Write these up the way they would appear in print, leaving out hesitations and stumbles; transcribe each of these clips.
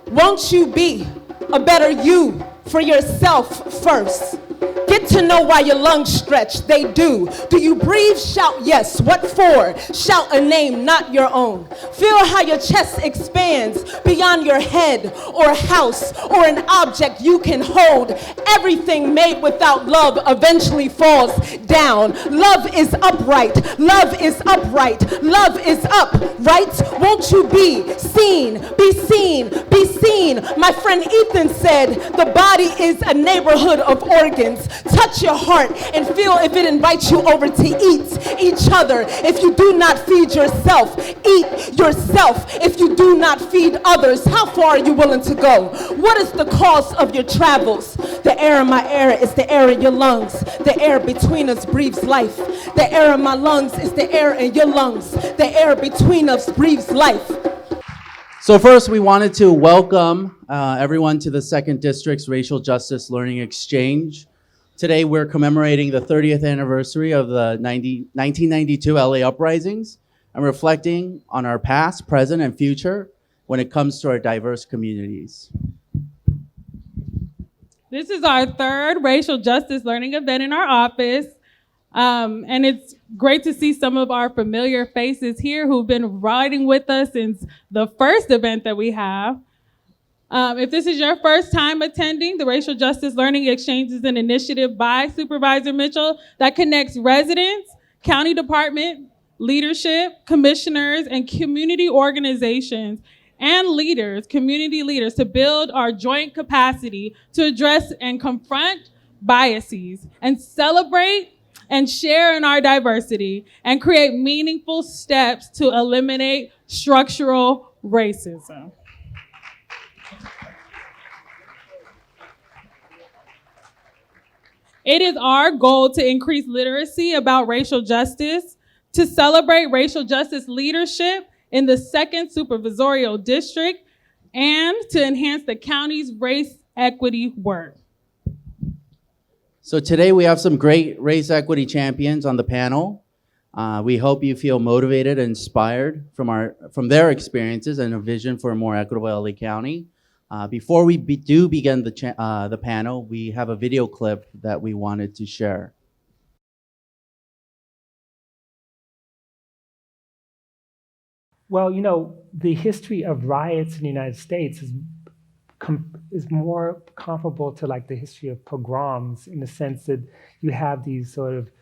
Won't you be a better you for yourself first? Get to know why your lungs stretch, they do. Do you breathe? Shout yes. What for? Shout a name, not your own. Feel how your chest expands beyond your head or house or an object you can hold. Everything made without love eventually falls down. Love is upright. Love is upright. Love is up, right? Won't you be seen? Be seen. Be seen. My friend Ethan said the body is a neighborhood of organs. Touch your heart and feel if it invites you over to eat each other. If you do not feed yourself, eat yourself. If you do not feed others, how far are you willing to go? What is the cost of your travels? The air in my air is the air in your lungs. The air between us breathes life. The air in my lungs is the air in your lungs. The air between us breathes life. So first, we wanted to welcome everyone to the 2nd District's Racial Justice Learning Exchange. Today, we're commemorating the 30th anniversary of the 1992 LA uprisings and reflecting on our past, present, and future when it comes to our diverse communities. This is our 3rd racial justice learning event in our office. And it's great to see some of our familiar faces here who've been riding with us since the first event that we have. If this is your first time attending, the Racial Justice Learning Exchange is an initiative by Supervisor Mitchell that connects residents, county department, leadership, commissioners, and community organizations and leaders, community leaders, to build our joint capacity to address and confront biases and celebrate and share in our diversity and create meaningful steps to eliminate structural racism. It is our goal to increase literacy about racial justice, to celebrate racial justice leadership in the 2nd Supervisorial District, and to enhance the county's race equity work. So today we have some great race equity champions on the panel. We hope you feel motivated and inspired from their experiences and a vision for a more equitable LA County. Before we do begin the panel, we have a video clip that we wanted to share. Well, you know, the history of riots in the United States is more comparable to like the history of pogroms, in the sense that you have these sort of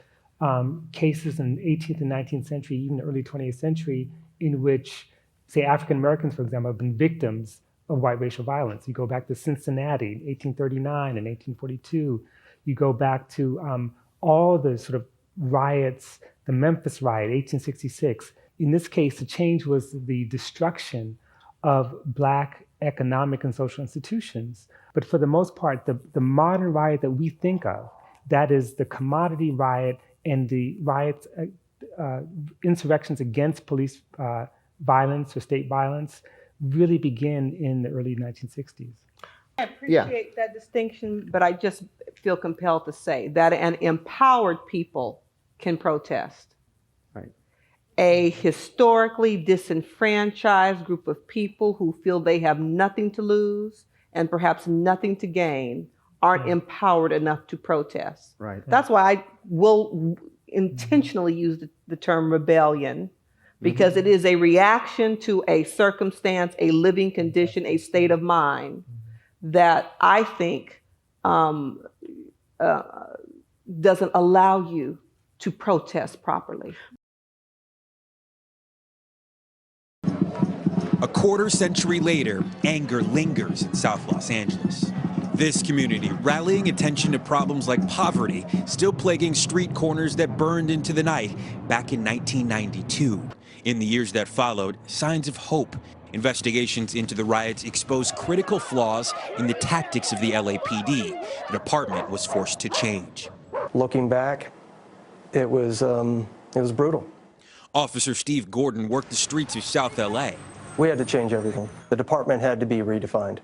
cases in the 18th and 19th century, even the early 20th century, in which, say, African Americans, for example, have been victims of white racial violence. You go back to Cincinnati, 1839 and 1842. You go back to all the sort of riots, the Memphis riot, 1866. In this case, the change was the destruction of Black economic and social institutions. But for the most part, the modern riot that we think of, that is the commodity riot and the riots, insurrections against police violence or state violence, really begin in the early 1960s. I appreciate that distinction, but I just feel compelled to say that an empowered people can protest. Right. A historically disenfranchised group of people who feel they have nothing to lose and perhaps nothing to gain aren't empowered enough to protest. Right. That's why I will intentionally use the term rebellion, because it is a reaction to a circumstance, a living condition, a state of mind that I think doesn't allow you to protest properly. A quarter century later, anger lingers in South Los Angeles. This community rallying attention to problems like poverty still plaguing street corners that burned into the night back in 1992. In the years that followed, signs of hope. Investigations into the riots exposed critical flaws in the tactics of the LAPD. The department was forced to change. Looking back, it was brutal. Officer Steve Gordon worked the streets of South LA. We had to change everything. The department had to be redefined.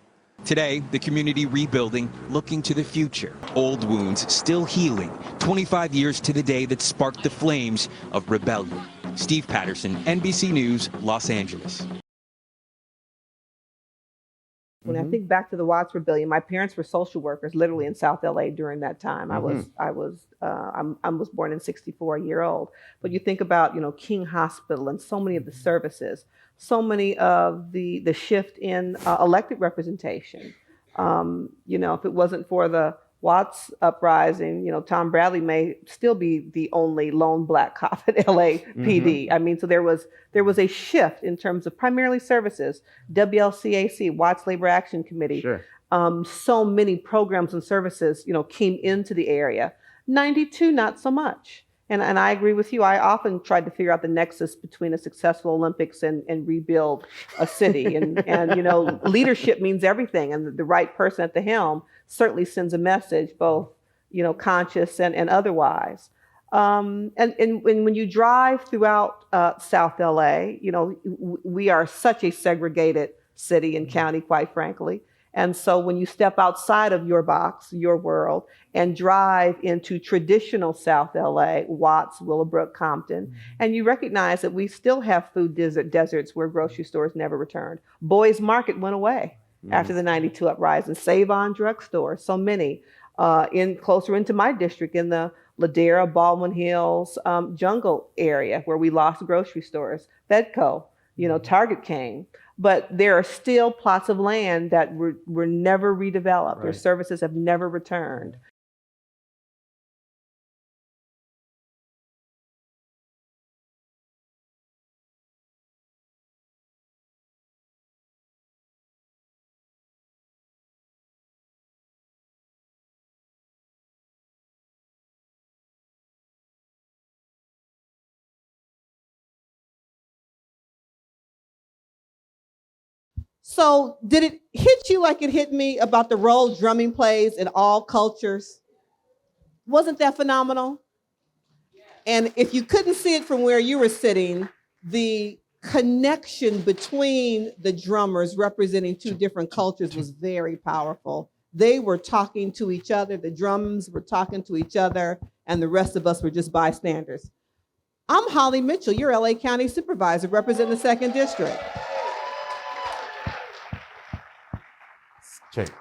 Today, the community rebuilding, looking to the future. Old wounds still healing, 25 years to the day that sparked the flames of rebellion. Steve Patterson, NBC News, Los Angeles. When I think back to the Watts Rebellion, my parents were social workers, literally in South LA during that time. I was born in '64, a year old. But you think about, King Hospital and so many of the services, so many of the shift in elected representation. If it wasn't for the Watts uprising, Tom Bradley may still be the only lone black cop at LAPD. I mean, so there was a shift in terms of primarily services, WLCAC, Watts Labor Action Committee. Sure. So many programs and services, came into the area. 92, not so much. And I agree with you. I often tried to figure out the nexus between a successful Olympics and rebuild a city. And leadership means everything. And the right person at the helm certainly sends a message, both, conscious and otherwise. And when you drive throughout South LA, we are such a segregated city and county, quite frankly. And so when you step outside of your box, your world, and drive into traditional South LA, Watts, Willowbrook, Compton, and you recognize that we still have food deserts where grocery stores never returned. Boys Market went away after the '92 uprising. Save On drugstore, so many. Closer into my district, in the Ladera, Baldwin Hills, Jungle area, where we lost grocery stores. Fedco, Target came. But there are still plots of land that were never redeveloped. Right. Their services have never returned. So did it hit you like it hit me about the role drumming plays in all cultures? Wasn't that phenomenal? And if you couldn't see it from where you were sitting, the connection between the drummers representing two different cultures was very powerful. They were talking to each other, the drums were talking to each other, and the rest of us were just bystanders. I'm Holly Mitchell, your LA County Supervisor representing the 2nd District.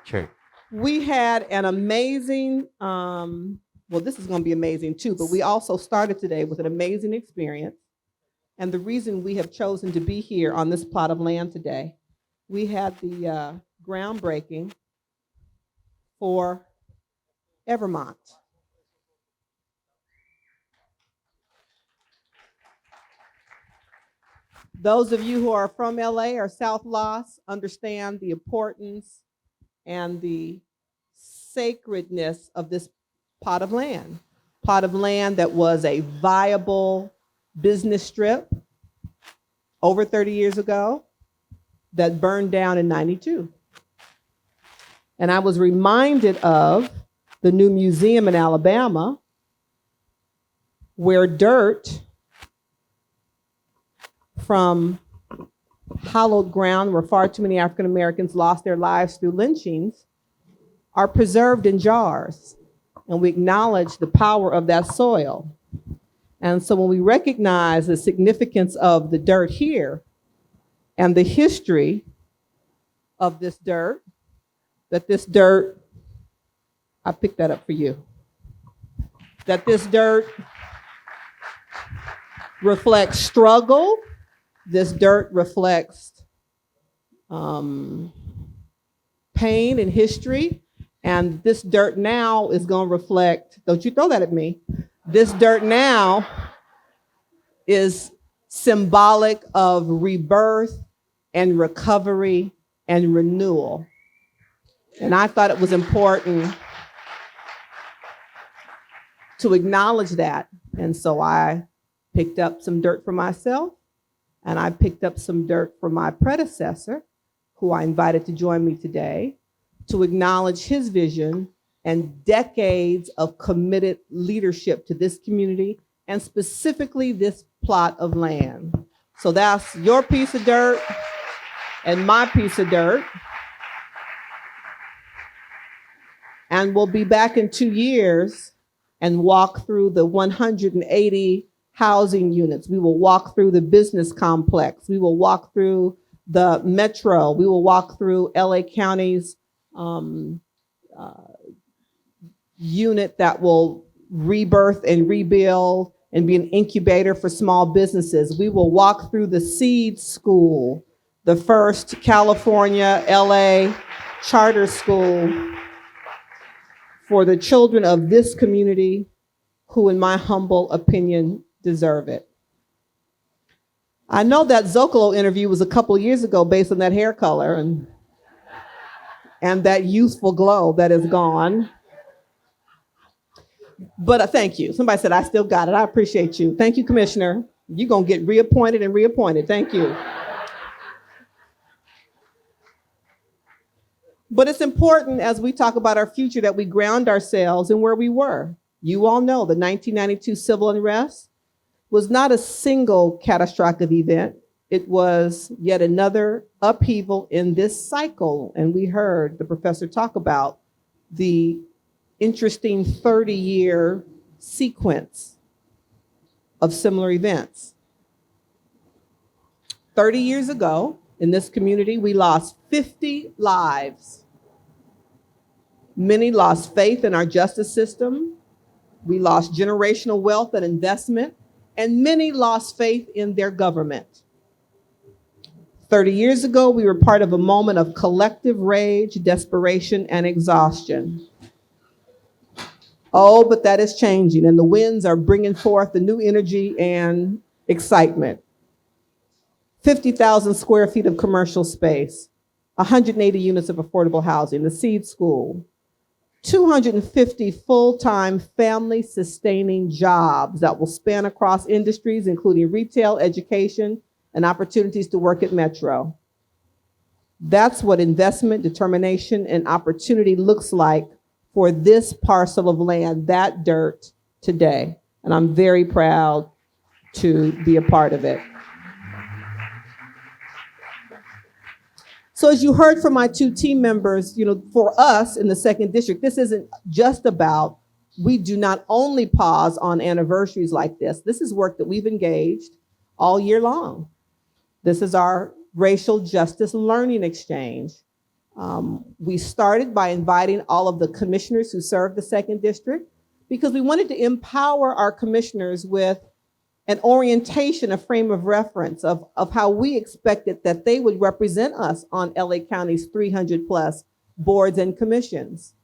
Check. We had an amazing, this is going to be amazing too, but we also started today with an amazing experience. And the reason we have chosen to be here on this plot of land today, we had the groundbreaking for Vermont. Those of you who are from LA or South Los understand the importance and the sacredness of this plot of land that was a viable business strip over 30 years ago that burned down in '92. And I was reminded of the new museum in Alabama where dirt from hallowed ground where far too many African Americans lost their lives through lynchings are preserved in jars. And we acknowledge the power of that soil. And so when we recognize the significance of the dirt here and the history of this dirt, I picked that up for you, that this dirt reflects struggle. This dirt reflects pain and history. And this dirt now is going to reflect, don't you throw that at me. This dirt now is symbolic of rebirth and recovery and renewal. And I thought it was important to acknowledge that. And so I picked up some dirt for myself. And I picked up some dirt for my predecessor, who I invited to join me today, to acknowledge his vision and decades of committed leadership to this community and specifically this plot of land. So that's your piece of dirt and my piece of dirt. And we'll be back in 2 years and walk through the 180 housing units. We will walk through the business complex. We will walk through the metro. We will walk through LA County's unit that will rebirth and rebuild and be an incubator for small businesses. We will walk through the Seed School, the first California, LA charter school for the children of this community who, in my humble opinion, deserve it. I know that Zocalo interview was a couple of years ago based on that hair color and that youthful glow that is gone. But thank you. Somebody said, I still got it. I appreciate you. Thank you, Commissioner. You're going to get reappointed and reappointed. Thank you. But it's important as we talk about our future that we ground ourselves in where we were. You all know the 1992 civil unrest was not a single catastrophic event. It was yet another upheaval in this cycle. And we heard the professor talk about the interesting 30-year sequence of similar events. 30 years ago, in this community, we lost 50 lives. Many lost faith in our justice system. We lost generational wealth and investment, and many lost faith in their government. 30 years ago, we were part of a moment of collective rage, desperation, and exhaustion. Oh, but that is changing, and the winds are bringing forth the new energy and excitement. 50,000 square feet of commercial space, 180 units of affordable housing, the Seed School, 250 full-time family-sustaining jobs that will span across industries, including retail, education, and opportunities to work at Metro. That's what investment, determination, and opportunity looks like for this parcel of land, that dirt, today. And I'm very proud to be a part of it. So as you heard from my two team members, for us in the 2nd District, this isn't just about, we do not only pause on anniversaries like this. This is work that we've engaged all year long. This is our racial justice learning exchange. We started by inviting all of the commissioners who serve the 2nd District because we wanted to empower our commissioners with an orientation, a frame of reference of how we expected that they would represent us on LA County's 300 plus boards and commissions,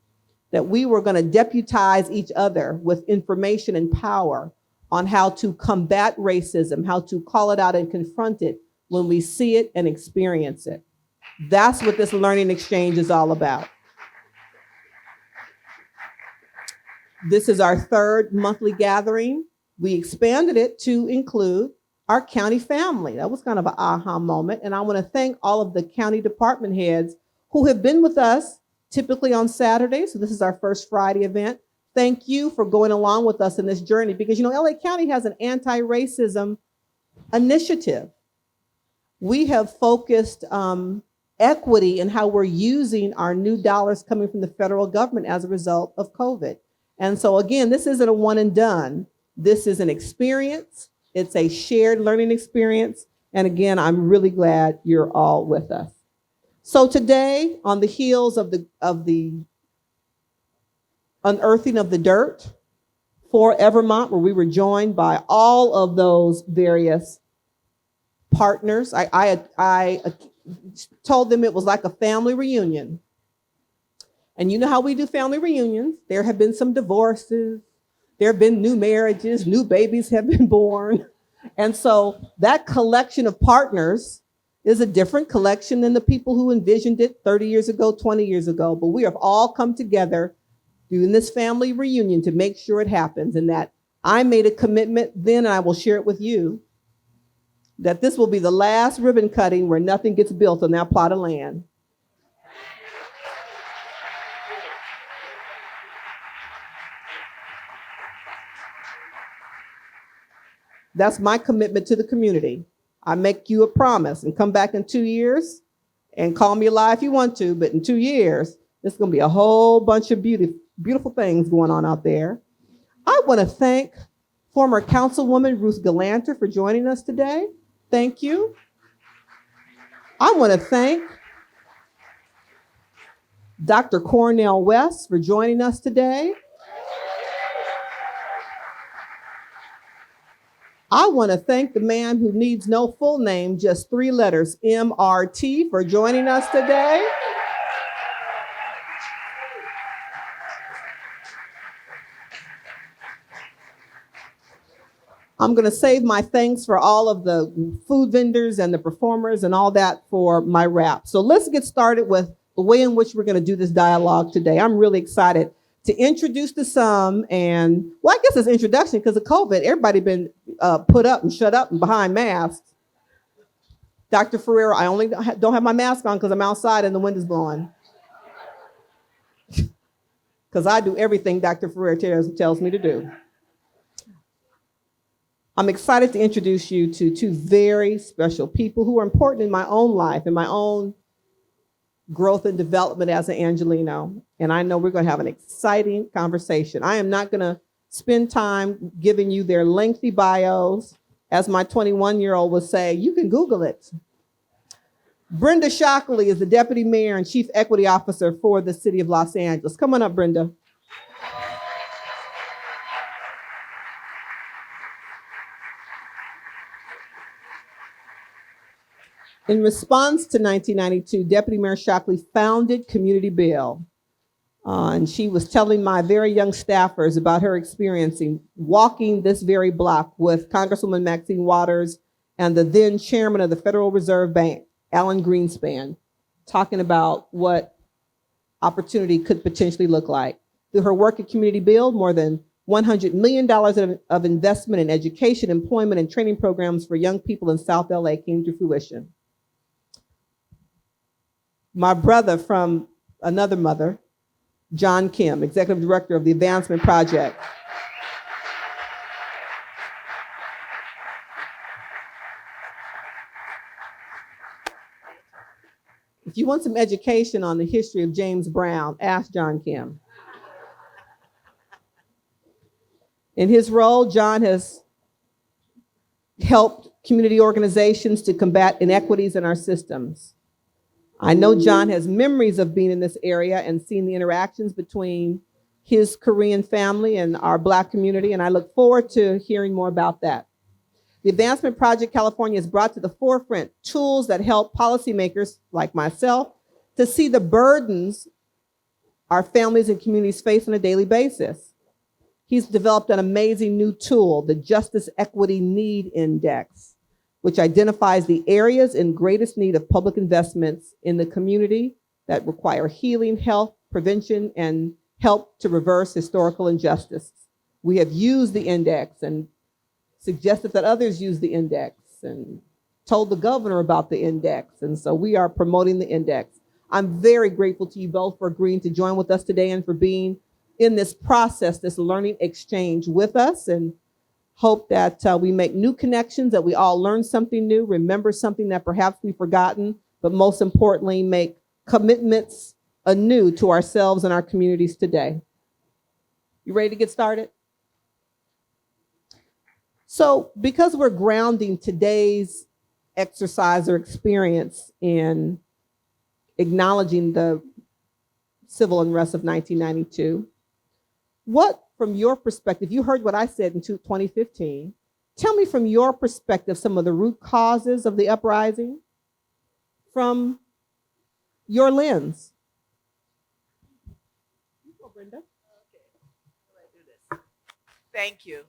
that we were going to deputize each other with information and power on how to combat racism, how to call it out and confront it when we see it and experience it. That's what this learning exchange is all about. This is our 3rd monthly gathering. We expanded it to include our county family. That was kind of an aha moment. And I want to thank all of the county department heads who have been with us typically on Saturdays. So this is our first Friday event. Thank you for going along with us in this journey because, LA County has an anti-racism initiative. We have focused equity in how we're using our new dollars coming from the federal government as a result of COVID. And so again, this isn't a one and done. This is an experience. It's a shared learning experience. And again, I'm really glad you're all with us. So today, on the heels of the unearthing of the dirt for Vermont, where we were joined by all of those various partners, I told them it was like a family reunion. And you know how we do family reunions. There have been some divorces. There have been new marriages. New babies have been born. And so that collection of partners is a different collection than the people who envisioned it 30 years ago, 20 years ago. But we have all come together doing this family reunion to make sure it happens. And that I made a commitment then, and I will share it with you, that this will be the last ribbon cutting where nothing gets built on that plot of land. That's my commitment to the community. I make you a promise and come back in 2 years and call me a lie if you want to, but in 2 years, there's gonna be a whole bunch of beautiful things going on out there. I wanna thank former Councilwoman Ruth Galanter for joining us today. Thank you. I want to thank Dr. Cornell West for joining us today. I want to thank the man who needs no full name, just 3 letters, MRT, for joining us today. I'm going to save my thanks for all of the food vendors and the performers and all that for my wrap. So let's get started with the way in which we're going to do this dialogue today. I'm really excited to introduce to some, and well, I guess it's introduction because of COVID. Everybody been put up and shut up and behind masks. Dr. Ferreira, I only don't have my mask on because I'm outside and the wind is blowing. Because I do everything Dr. Ferreira tells me to do. I'm excited to introduce you to 2 very special people who are important in my own life, in my own growth and development as an Angelino. And I know we're going to have an exciting conversation. I am not going to spend time giving you their lengthy bios. As my 21-year-old would say, you can Google it. Brenda Shockley is the Deputy Mayor and Chief Equity Officer for the City of Los Angeles. Come on up, Brenda. In response to 1992, Deputy Mayor Shockley founded Community Bill. And she was telling my very young staffers about her experiencing walking this very block with Congresswoman Maxine Waters and the then chairman of the Federal Reserve Bank, Alan Greenspan, talking about what opportunity could potentially look like. Through her work at Community Build, more than $100 million of investment in education, employment, and training programs for young people in South LA came to fruition. My brother from another mother, John Kim, Executive Director of the Advancement Project. If you want some education on the history of James Brown, ask John Kim. In his role, John has helped community organizations to combat inequities in our systems. I know John has memories of being in this area and seeing the interactions between his Korean family and our Black community, and I look forward to hearing more about that. The Advancement Project California has brought to the forefront tools that help policymakers like myself to see the burdens our families and communities face on a daily basis. He's developed an amazing new tool, the Justice Equity Need Index, which identifies the areas in greatest need of public investments in the community that require healing, health, prevention, and help to reverse historical injustice. We have used the index and suggested that others use the index and told the governor about the index. And so we are promoting the index. I'm very grateful to you both for agreeing to join with us today and for being in this process, this learning exchange with us, and hope that we make new connections, that we all learn something new, remember something that perhaps we've forgotten, but most importantly, make commitments anew to ourselves and our communities today. You ready to get started? So because we're grounding today's exercise or experience in acknowledging the civil unrest of 1992, what, from your perspective, you heard what I said in 2015, tell me from your perspective some of the root causes of the uprising from your lens. Go, Brenda. Okay, how do I do this? Thank you.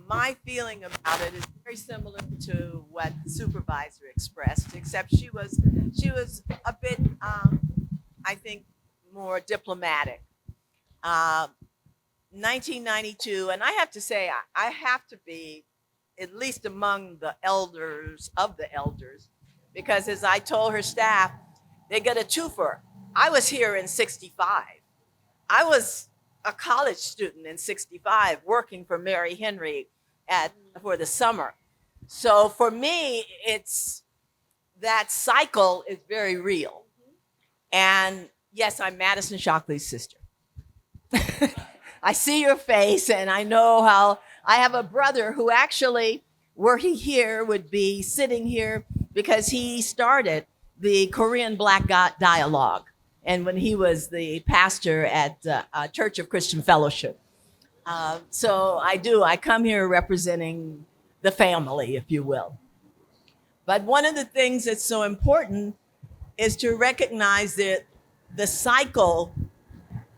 My feeling about it is very similar to what the supervisor expressed, except she was a bit, I think, more diplomatic. 1992, and I have to say, I have to be at least among the elders of the elders, because as I told her staff, they get a twofer. I was here in 65. I was a college student in 65 working for Mary Henry for the summer. So for me, it's that cycle is very real. And yes, I'm Madison Shockley's sister. I see your face and I know how I have a brother who actually were he here, would be sitting here because he started the Korean Black Dialogue, and when he was the pastor at Church of Christian Fellowship. So I come here representing the family, if you will. But one of the things that's so important is to recognize that the cycle,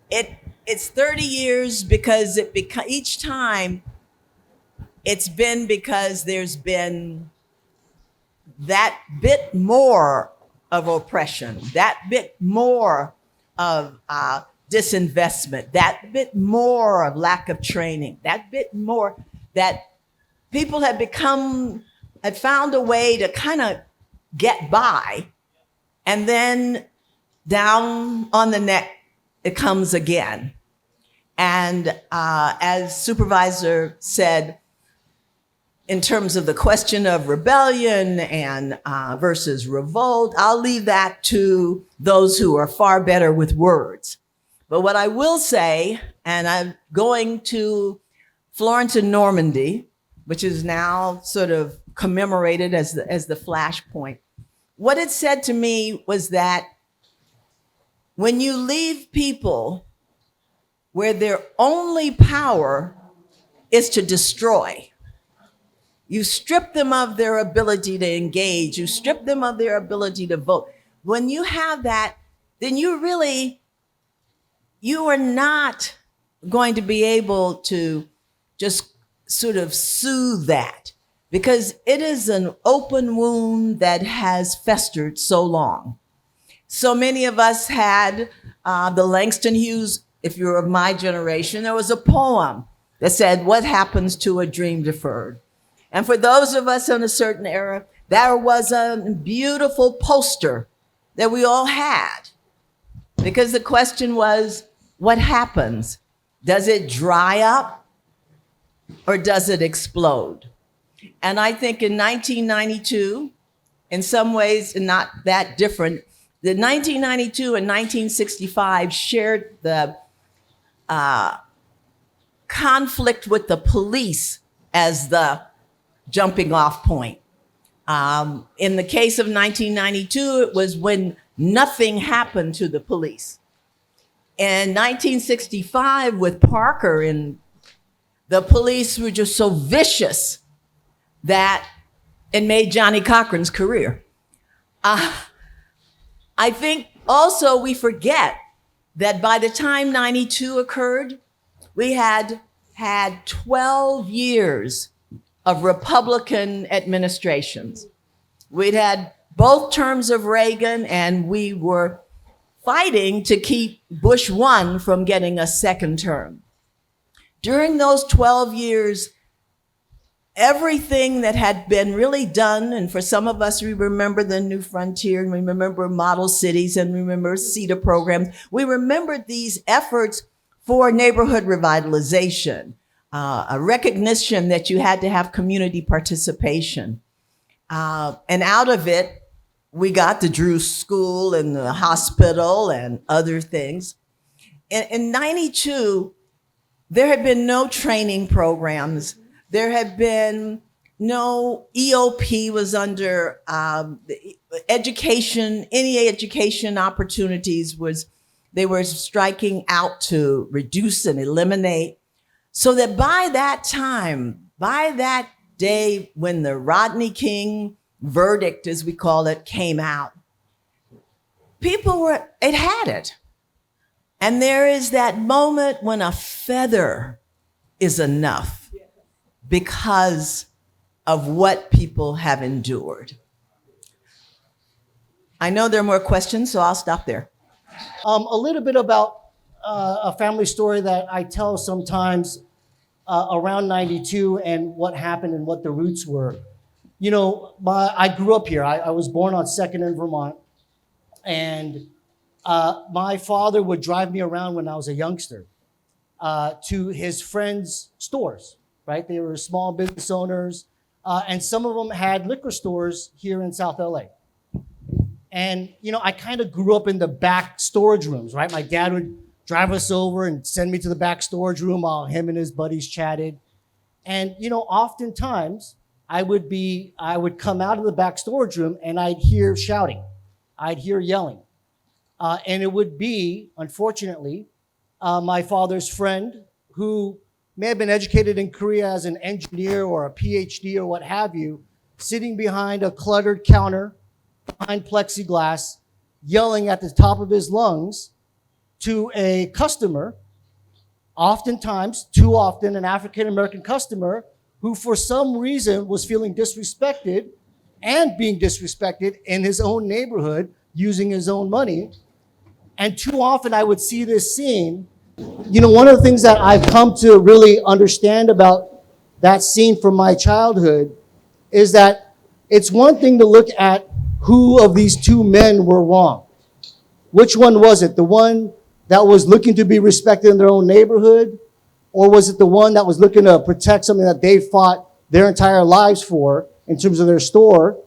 it's 30 years because each time it's been because there's been that bit more of oppression, that bit more of disinvestment, that bit more of lack of training, that bit more that people have found a way to kind of get by, and then down on the neck it comes again. And as Supervisor said, in terms of the question of rebellion and versus revolt, I'll leave that to those who are far better with words. But what I will say, and I'm going to Florence and Normandy, which is now sort of commemorated as the flashpoint. What it said to me was that when you leave people where their only power is to destroy, you strip them of their ability to engage, you strip them of their ability to vote. When you have that, then you are not going to be able to just sort of soothe that, because it is an open wound that has festered so long. So many of us had the Langston Hughes, if you're of my generation, there was a poem that said, "What happens to a dream deferred?" And for those of us in a certain era, there was a beautiful poster that we all had, because the question was, what happens? Does it dry up or does it explode? And I think in 1992, in some ways not that different, the 1992 and 1965 shared the conflict with the police as the jumping off point. In the case of 1992, it was when nothing happened to the police. In 1965, with Parker, and the police were just so vicious that it made Johnny Cochran's career. I think also we forget that by the time 92 occurred, we had 12 years of Republican administrations. We'd had both terms of Reagan, and we were fighting to keep Bush 1 from getting a second term. During those 12 years, everything that had been really done, and for some of us, we remember the New Frontier, and we remember model cities, and we remember CETA programs. We remembered these efforts for neighborhood revitalization, a recognition that you had to have community participation. And out of it, we got the Drew School and the hospital and other things. In 92, there had been no training programs. There had been no EOP was under education, any education opportunities they were striking out to reduce and eliminate. So that by that time, by that day when the Rodney King verdict, as we call it, came out, it had it. And there is that moment when a feather is enough because of what people have endured. I know there are more questions, so I'll stop there. A little bit about a family story that I tell sometimes around 92 and what happened and what the roots were. You know, I grew up here. I was born on 2nd in Vermont. And my father would drive me around when I was a youngster to his friends' stores, right? They were small business owners. And some of them had liquor stores here in South LA. And, you know, I kind of grew up in the back storage rooms, right? My dad would drive us over and send me to the back storage room while him and his buddies chatted. And, you know, oftentimes I would come out of the back storage room and I'd hear shouting. I'd hear yelling. And it would be, unfortunately, my father's friend who may have been educated in Korea as an engineer or a PhD or what have you, sitting behind a cluttered counter, behind plexiglass, yelling at the top of his lungs to a customer, oftentimes, too often, an African-American customer who for some reason was feeling disrespected and being disrespected in his own neighborhood using his own money. And too often I would see this scene. You know, one of the things that I've come to really understand about that scene from my childhood is that it's one thing to look at who of these two men were wrong. Which one was it? The one that was looking to be respected in their own neighborhood? Or was it the one that was looking to protect something that they fought their entire lives for in terms of their store?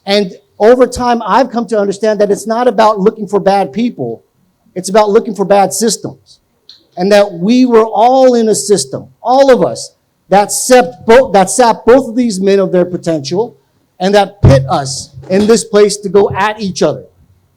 And over time, I've come to understand that it's not about looking for bad people. It's about looking for bad systems. And that we were all in a system, all of us, that sapped both of these men of their potential and that pit us in this place to go at each other.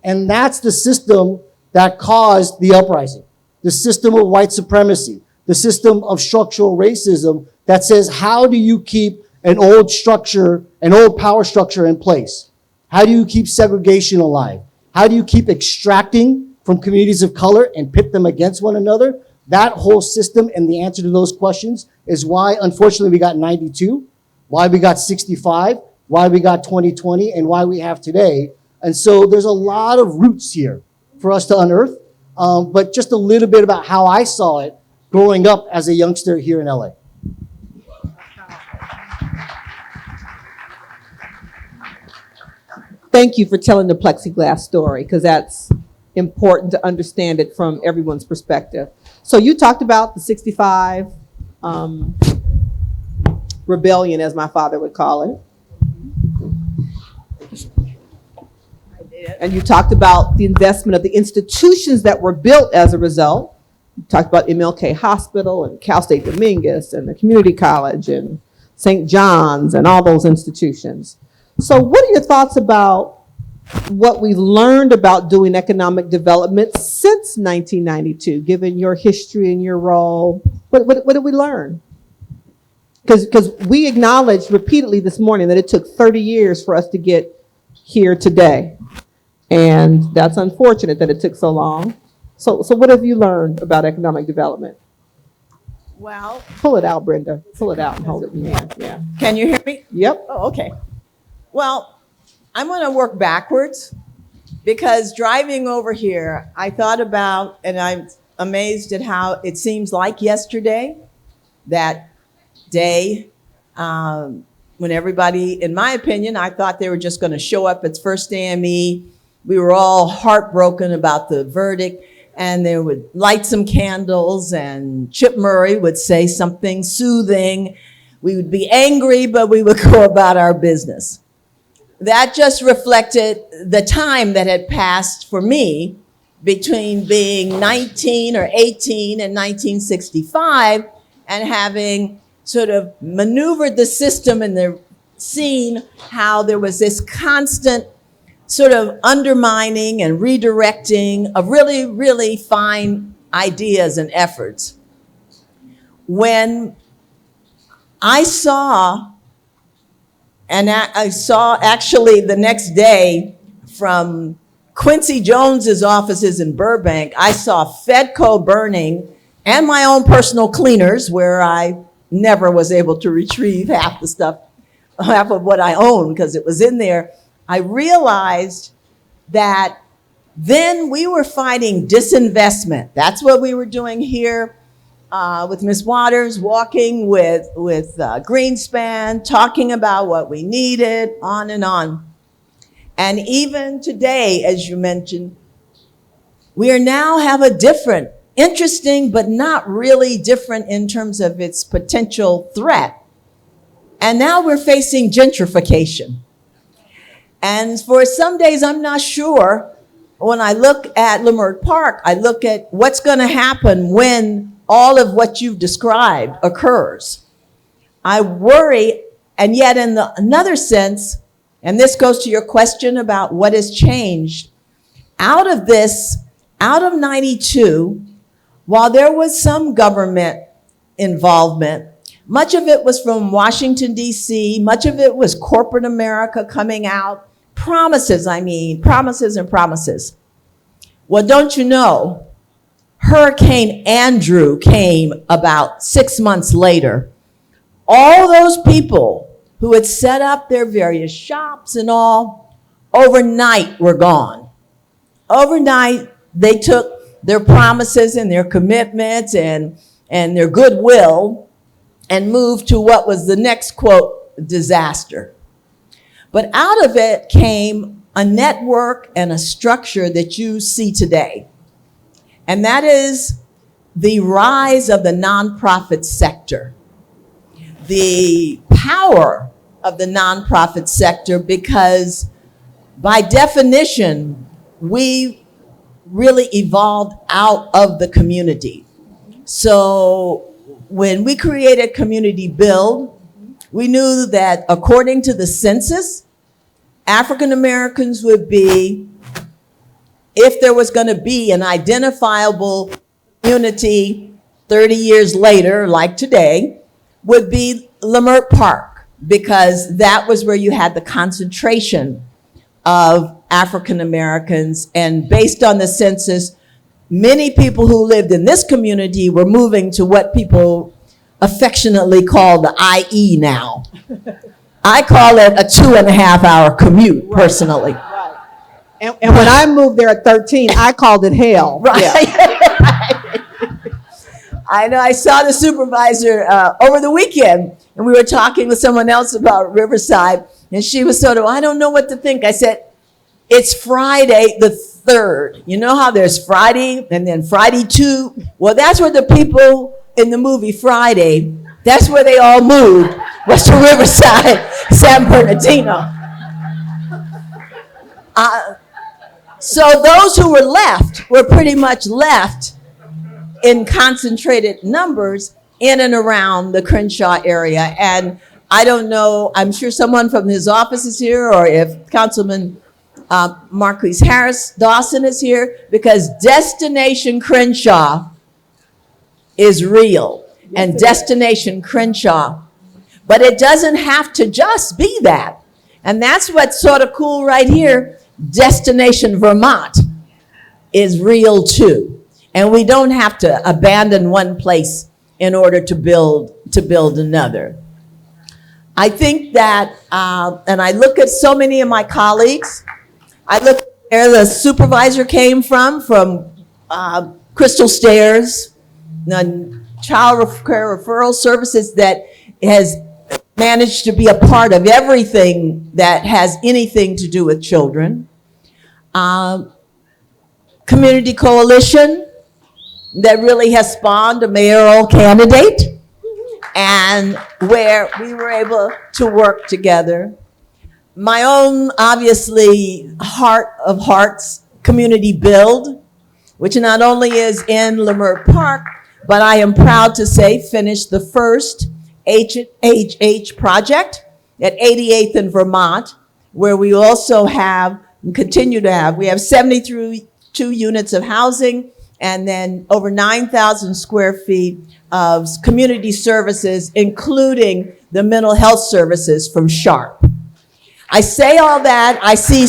And that's the system that caused the uprising. The system of white supremacy. The system of structural racism that says, how do you keep an old structure, an old power structure in place? How do you keep segregation alive? How do you keep extracting from communities of color and pit them against one another? That whole system and the answer to those questions is why, unfortunately, we got 92, why we got 65, why we got 2020, and why we have today. And so there's a lot of roots here for us to unearth, but just a little bit about how I saw it growing up as a youngster here in LA. Thank you for telling the plexiglass story, because that's important to understand it from everyone's perspective. So you talked about the 65 rebellion, as my father would call it. And you talked about the investment of the institutions that were built as a result. You talked about MLK Hospital and Cal State Dominguez and the community college and St. John's and all those institutions. So what are your thoughts about what we learned about doing economic development since 1992, given your history and your role? What did we learn? Because we acknowledged repeatedly this morning that it took 30 years for us to get here today. And that's unfortunate that it took so long. So what have you learned about economic development? Well, Pull it out, Brenda. Pull it out and hold it in your hand. Yeah. can you hear me? Yep. Oh, okay. Well, I'm going to work backwards because driving over here, I thought about, and I'm amazed at how it seems like yesterday, that day when everybody, in my opinion, I thought they were just going to show up at First AME. We were all heartbroken about the verdict, and they would light some candles, and Chip Murray would say something soothing. We would be angry, but we would go about our business. That just reflected the time that had passed for me between being 19 or 18 in 1965 and having sort of maneuvered the system and seen how there was this constant sort of undermining and redirecting of really, really fine ideas and efforts. When I saw actually the next day from Quincy Jones's offices in Burbank, I saw Fedco burning and my own personal cleaners, where I never was able to retrieve half of what I owned because it was in there. I realized that then we were fighting disinvestment. That's what we were doing here with Ms. Waters, walking with Greenspan, talking about what we needed, on and on. And even today, as you mentioned, we now have a different, interesting, but not really different in terms of its potential threat. And now we're facing gentrification. And for some days, I'm not sure. When I look at Leimert Park, I look at what's going to happen when all of what you've described occurs. I worry And yet in another sense, and this goes to your question about what has changed, out of 92, while there was some government involvement, much of it was from Washington, D.C., much of it was corporate America coming out. Promises and promises. Well, don't you know, Hurricane Andrew came about 6 months later. All those people who had set up their various shops and all, overnight were gone. Overnight, they took their promises and their commitments and their goodwill and moved to what was the next, quote, disaster. But out of it came a network and a structure that you see today. And that is the rise of the nonprofit sector. The power of the nonprofit sector, because by definition, we really evolved out of the community. So when we created Community Build, we knew that according to the census, African Americans would be, if there was going to be an identifiable community 30 years later, like today, would be Leimert Park, because that was where you had the concentration of African Americans. And based on the census, many people who lived in this community were moving to what people affectionately call the IE now. I call it a 2.5-hour commute, personally. Right. And when I moved there at 13, I called it hell. Right. Yeah. I know, I saw the supervisor over the weekend, and we were talking with someone else about Riverside, and she was sort of, I don't know what to think. I said, it's Friday the 3rd. You know how there's Friday and then Friday 2? Well, that's where the people in the movie Friday, that's where they all moved, was to Riverside, San Bernardino. So those who were left were pretty much left in concentrated numbers in and around the Crenshaw area. And I don't know, I'm sure someone from his office is here, or if Councilman Marquise Harris Dawson is here, because Destination Crenshaw is real. Yes, and Destination Crenshaw. But it doesn't have to just be that. And that's what's sort of cool right here. Destination Vermont is real too. And we don't have to abandon one place in order to build another. I think that, and I look at so many of my colleagues, I look where the supervisor came from Crystal Stairs, the child care referral services that has managed to be a part of everything that has anything to do with children. Community Coalition, that really has spawned a mayoral candidate, and where we were able to work together. My own, obviously, heart of hearts, Community Build, which not only is in Leimert Park, but I am proud to say finished the first HH project at 88th in Vermont, where we also have, and continue to have, we have 72 units of housing, and then over 9,000 square feet of community services, including the mental health services from SHARP. I say all that, I see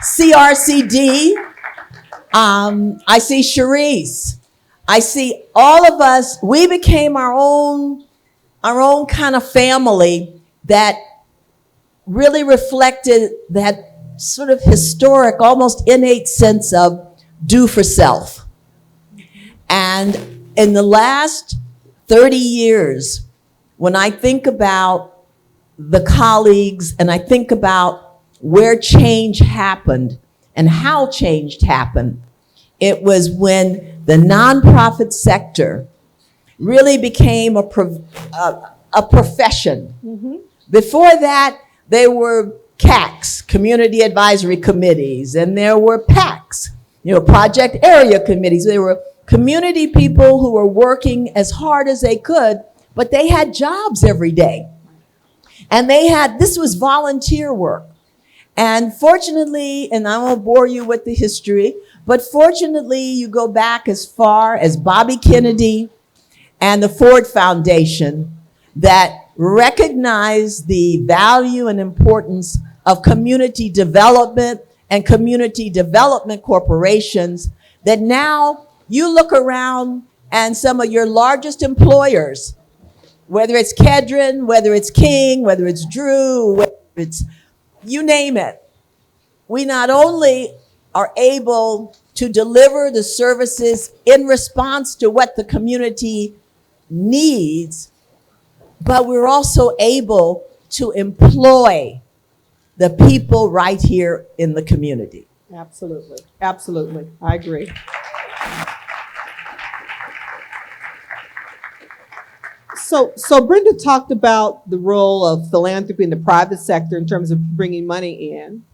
CRCD, I see Cherise, I see all of us, we became our own kind of family that really reflected that sort of historic, almost innate sense of do for self. And in the last 30 years, when I think about the colleagues and I think about where change happened and how change happened, it was when the nonprofit sector really became a profession. Mm-hmm. Before that, there were CACs, community advisory committees, and there were PACs, project area committees. There were community people who were working as hard as they could, but they had jobs every day. And this was volunteer work. And fortunately, and I won't bore you with the history, but fortunately, you go back as far as Bobby Kennedy and the Ford Foundation that recognize the value and importance of community development and community development corporations, that now you look around and some of your largest employers, whether it's Kedron, whether it's King, whether it's Drew, whether it's you name it, we not only are able to deliver the services in response to what the community needs, but we're also able to employ the people right here in the community. Absolutely. Absolutely. I agree. So Brenda talked about the role of philanthropy in the private sector in terms of bringing money in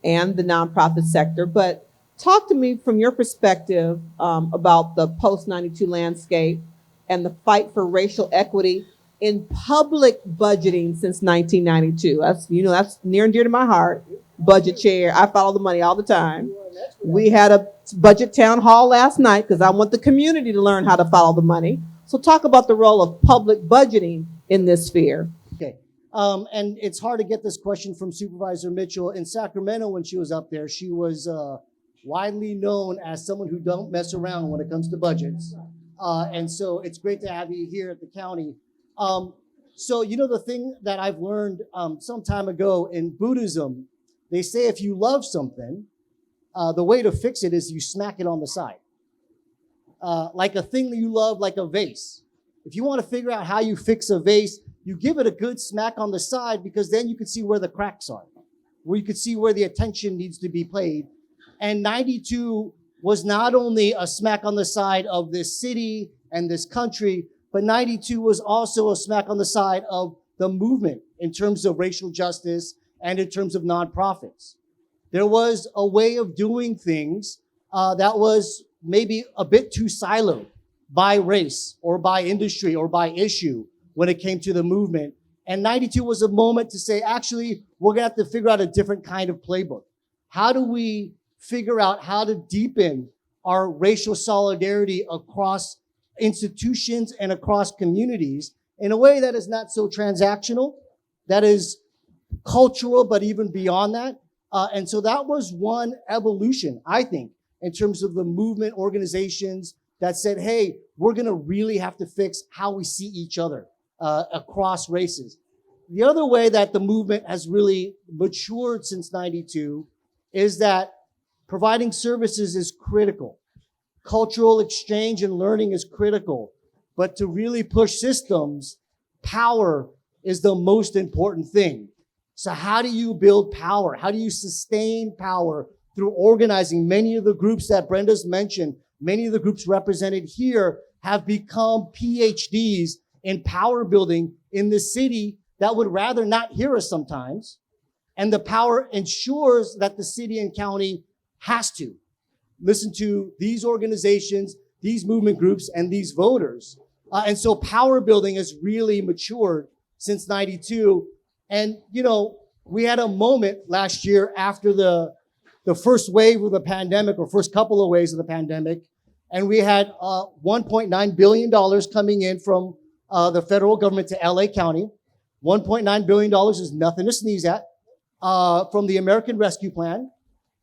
and the nonprofit sector, but talk to me from your perspective about the post-92 landscape and the fight for racial equity in public budgeting since 1992. That's near and dear to my heart. Budget chair. I follow the money all the time. We had a budget town hall last night because I want the community to learn how to follow the money. So talk about the role of public budgeting in this sphere. Okay. And it's hard to get this question from Supervisor Mitchell. In Sacramento, when she was up there, she was widely known as someone who don't mess around when it comes to budgets. And so it's great to have you here at the county. So, the thing that I've learned some time ago in Buddhism, they say if you love something, the way to fix it is you smack it on the side. Like a thing that you love, like a vase. If you want to figure out how you fix a vase, you give it a good smack on the side, because then you can see where the cracks are, where you can see where the attention needs to be paid. And 92 was not only a smack on the side of this city and this country, but 92 was also a smack on the side of the movement in terms of racial justice and in terms of nonprofits. There was a way of doing things that was maybe a bit too siloed by race or by industry or by issue when it came to the movement. And 92 was a moment to say, actually, we're gonna have to figure out a different kind of playbook. How do we figure out how to deepen our racial solidarity across institutions and across communities in a way that is not so transactional, that is cultural, but even beyond that. And so that was one evolution, I think, in terms of the movement organizations that said, hey, we're gonna really have to fix how we see each other across races. The other way that the movement has really matured since 92 is that providing services is critical. Cultural exchange and learning is critical. But to really push systems, power is the most important thing. So how do you build power? How do you sustain power through organizing? Many of the groups that Brenda's mentioned, many of the groups represented here have become PhDs in power building in the city that would rather not hear us sometimes. And the power ensures that the city and county has to listen to these organizations, these movement groups, and these voters. And so power building has really matured since 92. And, we had a moment last year after the first wave of the pandemic, or first couple of waves of the pandemic, and we had $1.9 billion coming in from the federal government to LA County. $1.9 billion is nothing to sneeze at, from the American Rescue Plan.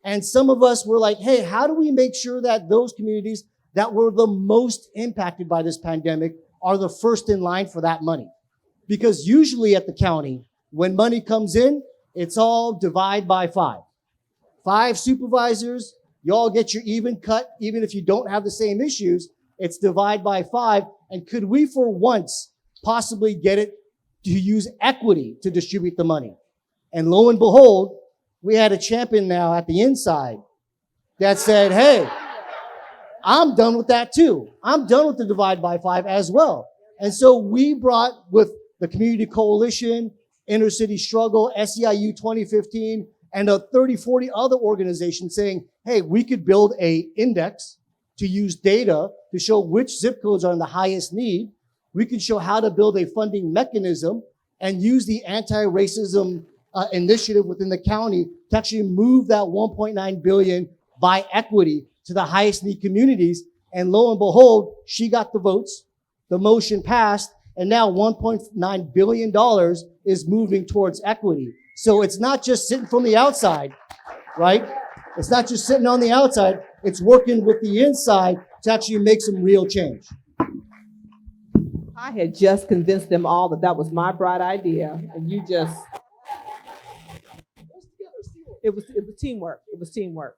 And some of us were like, hey, how do we make sure that those communities that were the most impacted by this pandemic are the first in line for that money? Because usually at the county, when money comes in, it's all divide by 5. 5 supervisors, you all get your even cut, even if you don't have the same issues, it's divide by 5. And could we for once possibly get it to use equity to distribute the money? And lo and behold, we had a champion now at the inside that said, hey, I'm done with that too. I'm done with the divide by 5 as well. And so we brought, with the Community Coalition, Inner City Struggle, SEIU 2015, and 30, 40 other organizations saying, hey, we could build a index to use data to show which zip codes are in the highest need. We can show how to build a funding mechanism and use the anti-racism initiative within the county to actually move that 1.9 billion by equity to the highest need communities. And lo and behold, she got the votes, the motion passed, and now $1.9 billion is moving towards equity. So it's not just sitting from the outside, right? It's not just sitting on the outside, it's working with the inside to actually make some real change. I had just convinced them all that that was my bright idea, and you just, it was teamwork. It was teamwork.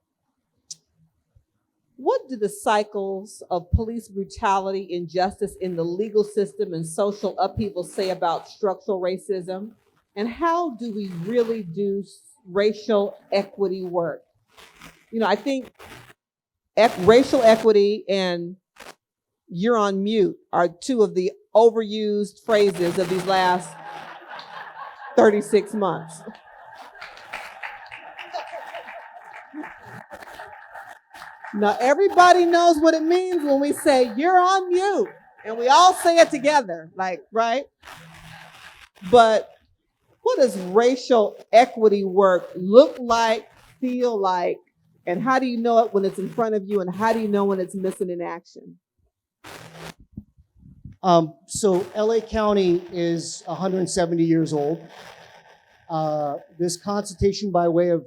What do the cycles of police brutality, injustice in the legal system, and social upheaval say about structural racism? And how do we really do racial equity work? You know, I think racial equity and "you're on mute" are two of the overused phrases of these last 36 months. Now, everybody knows what it means when we say "you're on mute," and we all say it together, like, right? But what does racial equity work look like, feel like, and how do you know it when it's in front of you, and how do you know when it's missing in action? So LA County is 170 years old. This constitution by way of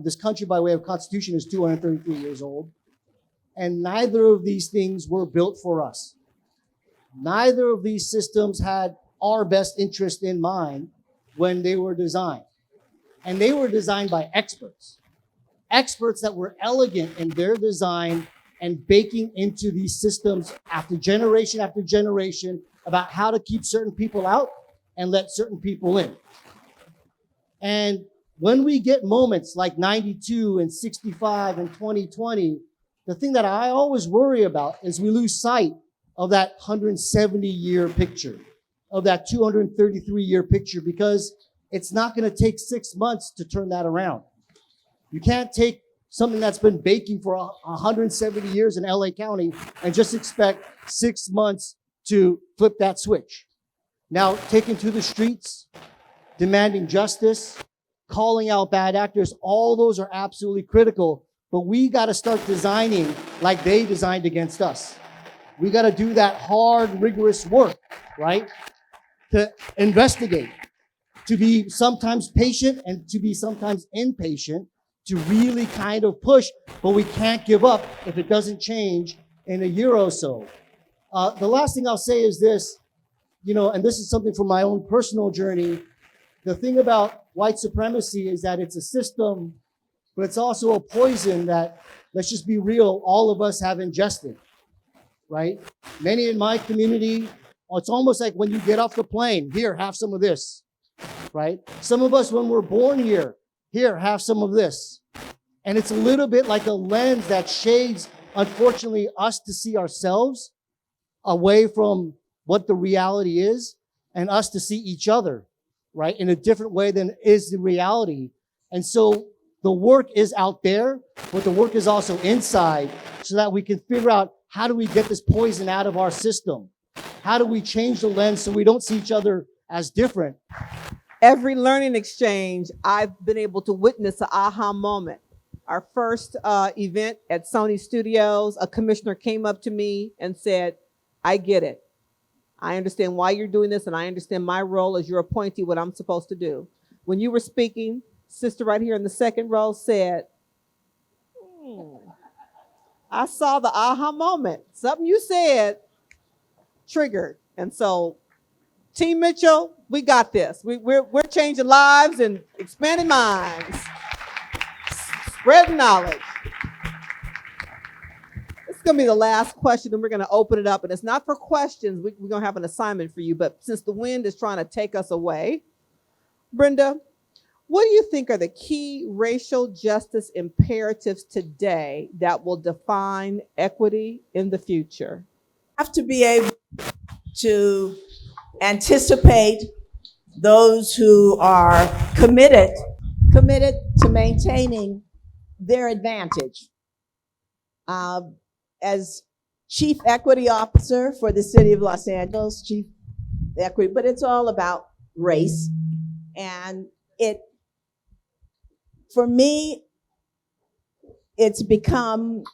this country by way of constitution is 233 years old, and neither of these things were built for us. Neither of these systems had our best interest in mind when they were designed, and they were designed by experts that were elegant in their design and baking into these systems after generation about how to keep certain people out and let certain people in. And when we get moments like 92 and 65 and 2020, the thing that I always worry about is we lose sight of that 170-year picture, of that 233-year picture, because it's not going to take 6 months to turn that around. You can't take something that's been baking for 170 years in LA County and just expect 6 months to flip that switch. Now, taking to the streets, demanding justice, calling out bad actors, all those are absolutely critical, but we got to start designing like they designed against us. We got to do that hard, rigorous work, right? To investigate, to be sometimes patient and to be sometimes impatient, to really kind of push, but we can't give up if it doesn't change in a year or so. The last thing I'll say is this, and this is something from my own personal journey. The thing about white supremacy is that it's a system, but it's also a poison that, let's just be real, all of us have ingested, right? Many in my community, it's almost like when you get off the plane, here, have some of this, right? Some of us, when we're born here, have some of this. And it's a little bit like a lens that shades, unfortunately, us to see ourselves away from what the reality is, and us to see each other, right, in a different way than is the reality. And so the work is out there, but the work is also inside, so that we can figure out, how do we get this poison out of our system? How do we change the lens so we don't see each other as different? Every learning exchange, I've been able to witness an aha moment. Our first event at Sony Studios, a commissioner came up to me and said, "I get it. I understand why you're doing this, and I understand my role as your appointee, what I'm supposed to do." When you were speaking, sister right here in the second row said, I saw the aha moment. Something you said triggered. And so, Team Mitchell, we got this. We're changing lives and expanding minds, spreading knowledge. This is going to be the last question, and we're going to open it up. And it's not for questions. We're going to have an assignment for you. But since the wind is trying to take us away, Brenda, what do you think are the key racial justice imperatives today that will define equity in the future? Have to be able to anticipate those who are committed to maintaining their advantage. As Chief Equity Officer for the City of Los Angeles, Chief Equity, but it's all about race. And for me, it's become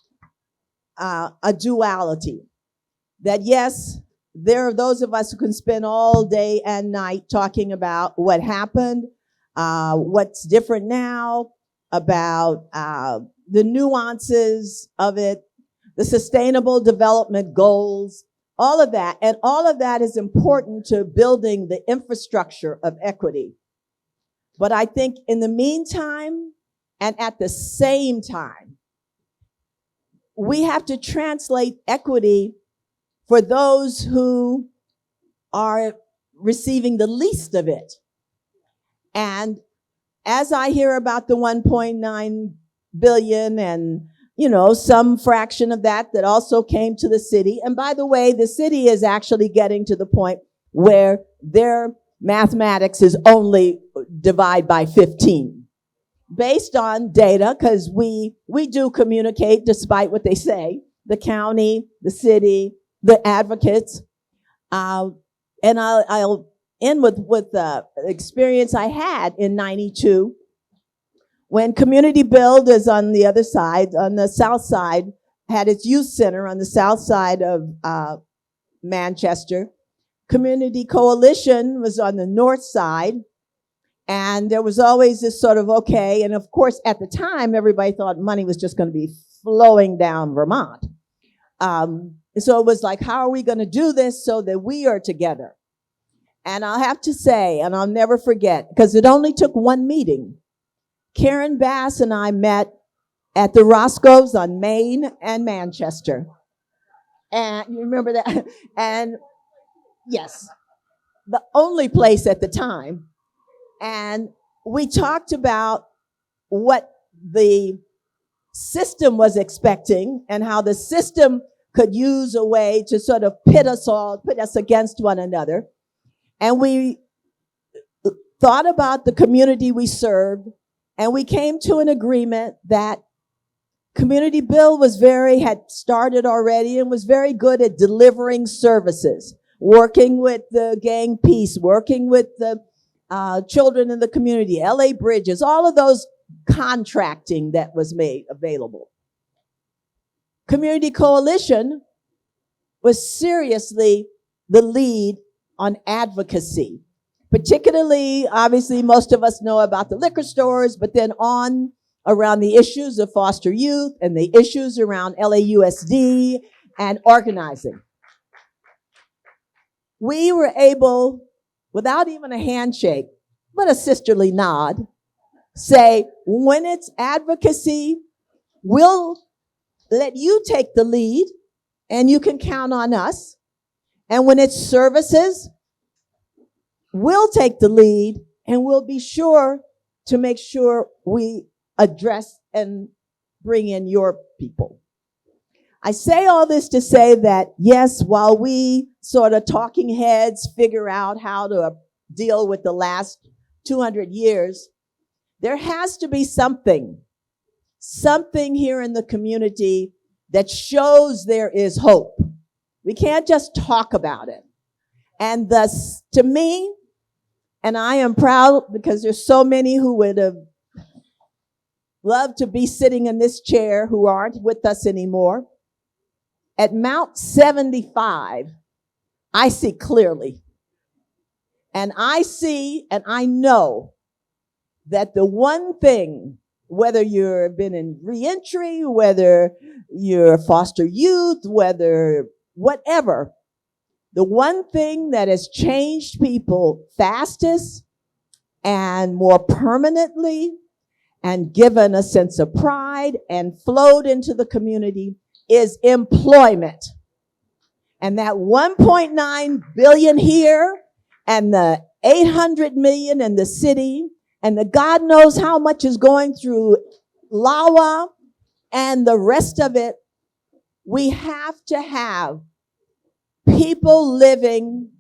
a duality. That yes, there are those of us who can spend all day and night talking about what happened, what's different now, about the nuances of it, the sustainable development goals, all of that. And all of that is important to building the infrastructure of equity. But I think in the meantime, and at the same time, we have to translate equity for those who are receiving the least of it. And as I hear about the 1.9 billion and, some fraction of that also came to the city. And by the way, the city is actually getting to the point where their mathematics is only divide by 15. Based on data, because we do communicate despite what they say, the county, the city, the advocates. And I'll end with the experience I had in 92 when Community Build is on the other side, on the south side, had its youth center on the south side of Manchester. Community Coalition was on the north side. And there was always this sort of, okay, and of course, at the time, everybody thought money was just going to be flowing down Vermont. So it was like, how are we going to do this so that we are together? And I'll have to say, and I'll never forget, because it only took one meeting. Karen Bass and I met at the Roscoe's on Main and Manchester. And you remember that? And yes, the only place at the time. And we talked about what the system was expecting and how the system could use a way to sort of pit us against one another. And we thought about the community we served, and we came to an agreement that Community Build had started already and was very good at delivering services, working with the Gang Peace, working with the children in the community, LA Bridges, all of those contracting that was made available. Community Coalition was seriously the lead on advocacy, particularly, obviously, most of us know about the liquor stores, but then on around the issues of foster youth and the issues around LAUSD and organizing. We were able, without even a handshake, but a sisterly nod, say, when it's advocacy, we'll let you take the lead and you can count on us. And when it's services, we'll take the lead and we'll be sure to make sure we address and bring in your people. I say all this to say that, yes, while we sort of talking heads figure out how to deal with the last 200 years, there has to be something here in the community that shows there is hope. We can't just talk about it. And thus, to me, and I am proud because there's so many who would have loved to be sitting in this chair who aren't with us anymore. At Mount 75, I see clearly. And I see and I know that the one thing, whether you've been in reentry, whether you're foster youth, whether whatever, the one thing that has changed people fastest and more permanently and given a sense of pride and flowed into the community is employment. And that 1.9 billion here and the 800 million in the city and the God knows how much is going through LAWA and the rest of it, we have to have people living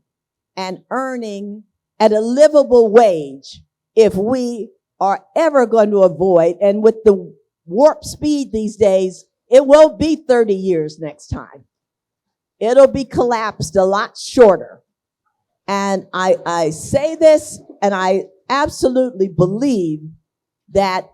and earning at a livable wage if we are ever going to avoid, and with the warp speed these days, it won't be 30 years next time. It'll be collapsed a lot shorter. And I say this, and I absolutely believe that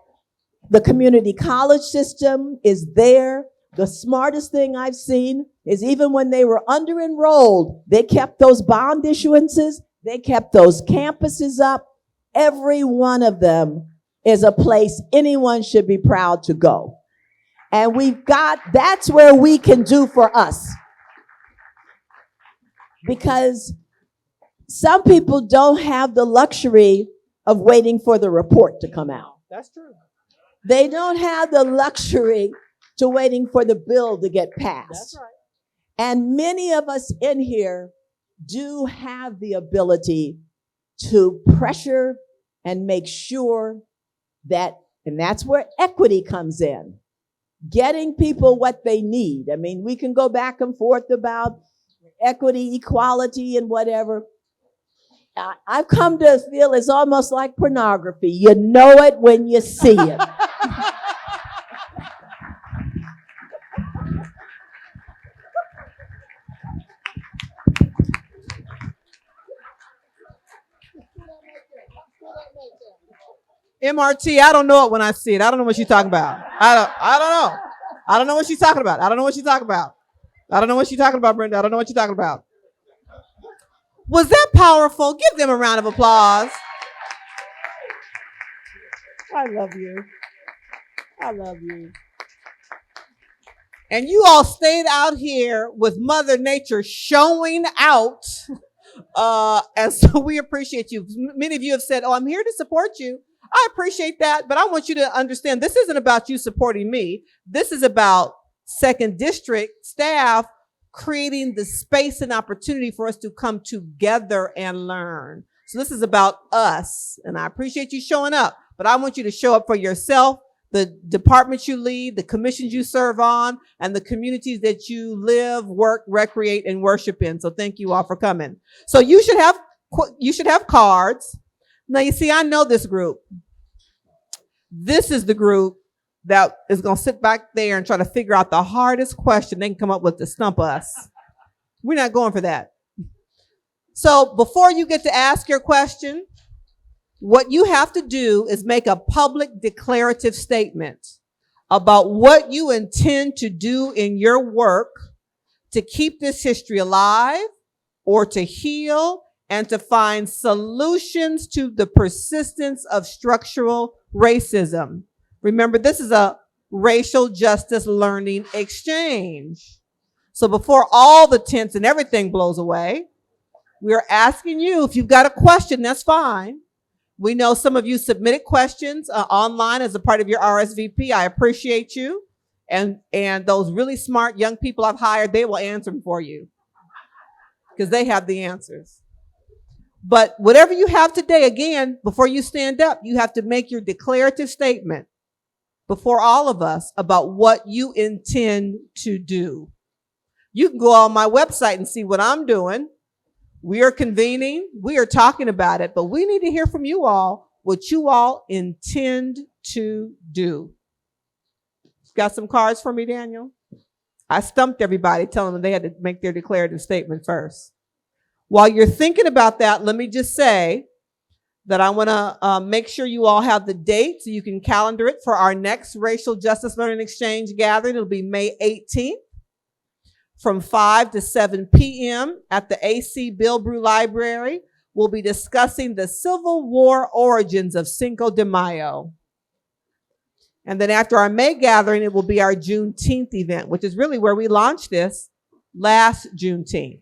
the community college system is there. The smartest thing I've seen is even when they were under-enrolled, they kept those bond issuances, they kept those campuses up. Every one of them is a place anyone should be proud to go. And that's where we can do for us. Because some people don't have the luxury of waiting for the report to come out. That's true. They don't have the luxury to waiting for the bill to get passed. That's right. And many of us in here do have the ability to pressure and make sure that, and that's where equity comes in, getting people what they need. I mean, we can go back and forth about equity, equality, and whatever. I've come to feel it's almost like pornography. You know it when you see it. MRT, I don't know it when I see it. I don't know what she's talking about. I don't know. I don't know what she's talking about. I don't know what she's talking about. I don't know what she's talking about, Brenda. I don't know what you're talking about. Was that powerful? Give them a round of applause. I love you. I love you. And you all stayed out here with Mother Nature showing out. And so we appreciate you. Many of you have said, oh, I'm here to support you. I appreciate that, but I want you to understand this isn't about you supporting me. This is about Second District staff creating the space and opportunity for us to come together and learn. So this is about us, and I appreciate you showing up, but I want you to show up for yourself, the departments you lead, the commissions you serve on, and the communities that you live, work, recreate, and worship in. So thank you all for coming. So you should have cards. Now, you see, I know this group. This is the group that is going to sit back there and try to figure out the hardest question they can come up with to stump us. We're not going for that. So before you get to ask your question, what you have to do is make a public declarative statement about what you intend to do in your work to keep this history alive or to heal and to find solutions to the persistence of structural racism. Remember, this is a racial justice learning exchange. So before all the tents and everything blows away, we're asking you, if you've got a question, that's fine. We know some of you submitted questions online as a part of your RSVP. I appreciate you. And those really smart young people I've hired, they will answer them for you because they have the answers. But whatever you have today, again, before you stand up, you have to make your declarative statement before all of us about what you intend to do. You can go on my website and see what I'm doing. We are convening. We are talking about it, but we need to hear from you all what you all intend to do. Got some cards for me, Daniel? I stumped everybody telling them they had to make their declarative statement first. While you're thinking about that, let me just say that I want to make sure you all have the date so you can calendar it for our next Racial Justice Learning Exchange gathering. It'll be May 18th from 5 to 7 p.m. at the AC Bill Brew Library. We'll be discussing the Civil War origins of Cinco de Mayo. And then after our May gathering, it will be our Juneteenth event, which is really where we launched this last Juneteenth.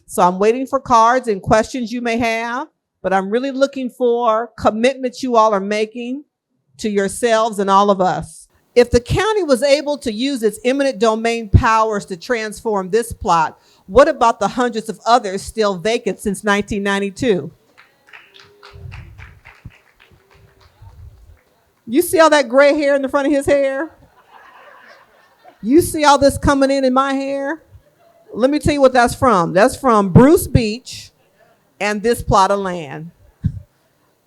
So I'm waiting for cards and questions you may have, but I'm really looking for commitments you all are making to yourselves and all of us. If the county was able to use its eminent domain powers to transform this plot, what about the hundreds of others still vacant since 1992? You see all that gray hair in the front of his hair? You see all this coming in my hair? Let me tell you what that's from. That's from Bruce Beach and this plot of land.